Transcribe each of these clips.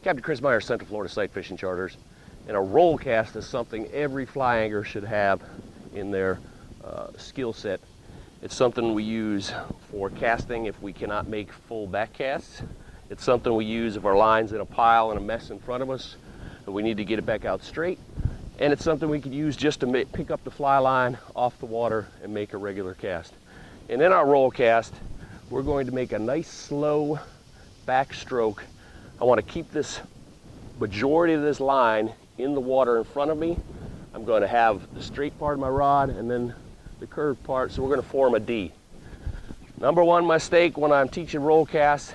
Captain Chris Meyer, Central Florida Sight Fishing Charters, and a roll cast is something every fly angler should have in their skill set. It's something we use for casting if we cannot make full back casts. It's something we use if our line's in a pile and a mess in front of us and we need to get it back out straight. And it's something we could use just to pick up the fly line off the water and make a regular cast. And in our roll cast, we're going to make a nice slow backstroke. I want to keep this majority of this line in the water in front of me. I'm going to have the straight part of my rod and then the curved part, so we're going to form a D. Number one mistake when I'm teaching roll casts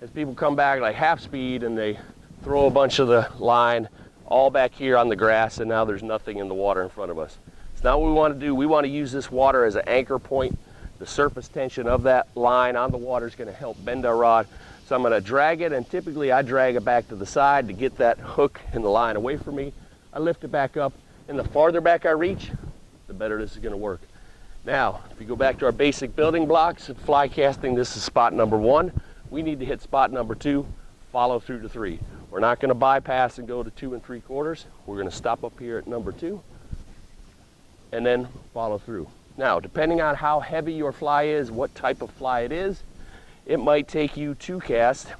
is people come back like half speed and they throw a bunch of the line all back here on the grass, and now there's nothing in the water in front of us. It's not what we want to do. We want to use this water as an anchor point. The surface tension of that line on the water is going to help bend our rod. So I'm going to drag it, and typically I drag it back to the side to get that hook and the line away from me. I lift it back up, and the farther back I reach, the better this is going to work. Now, if you go back to our basic building blocks of fly casting, this is spot number one. We need to hit spot number two, follow through to three. We're not going to bypass and go to 2 3/4. We're going to stop up here at number two and then follow through. Now, depending on how heavy your fly is, what type of fly it is, it might take you 2 casts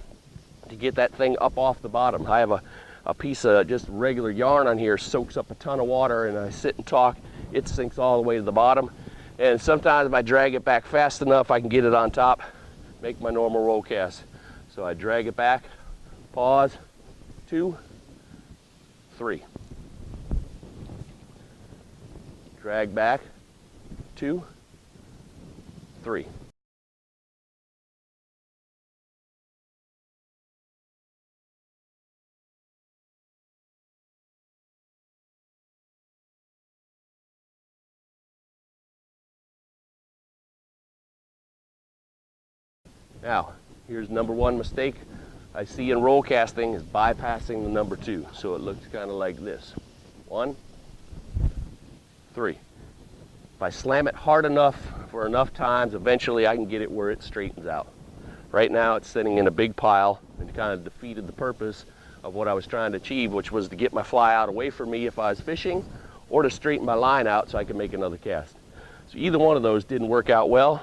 to get that thing up off the bottom. I have a piece of just regular yarn on here, soaks up a ton of water, and I sit and talk, it sinks all the way to the bottom. And sometimes if I drag it back fast enough, I can get it on top, make my normal roll cast. So I drag it back, pause, 2, 3. Drag back, 2, 3. Now, here's number one mistake I see in roll casting is bypassing the number two. So it looks kind of like this. 1, 3. If I slam it hard enough for enough times, eventually I can get it where it straightens out. Right now it's sitting in a big pile and kind of defeated the purpose of what I was trying to achieve, which was to get my fly out away from me if I was fishing, or to straighten my line out so I could make another cast. So either one of those didn't work out well,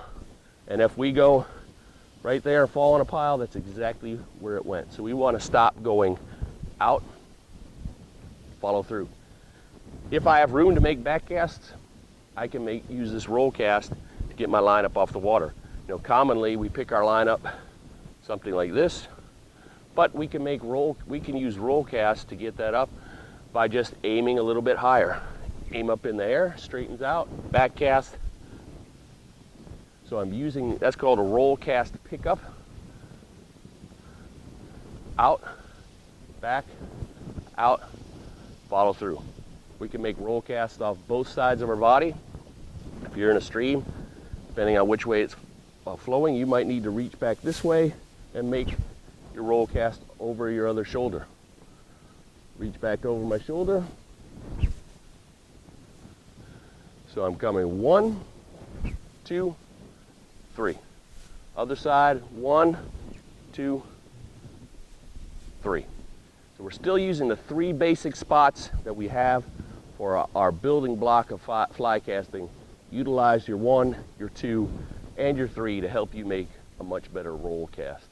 and if we go right there and fall in a pile, that's exactly where it went. So we want to stop going out, follow through. If I have room to make back casts, I can use this roll cast to get my line up off the water. You know, commonly we pick our line up something like this, but we can use roll cast to get that up by just aiming a little bit higher. Aim up in the air, straightens out, back cast. So I'm using, that's called a roll cast pickup. Out, back, out, follow through. We can make roll casts off both sides of our body. If you're in a stream, depending on which way it's flowing, you might need to reach back this way and make your roll cast over your other shoulder. Reach back over my shoulder. So I'm coming 1, 2, 3. Other side, 1, 2, 3. So we're still using the 3 basic spots that we have for our building block of fly casting. Utilize your 1, your 2, and your 3 to help you make a much better roll cast.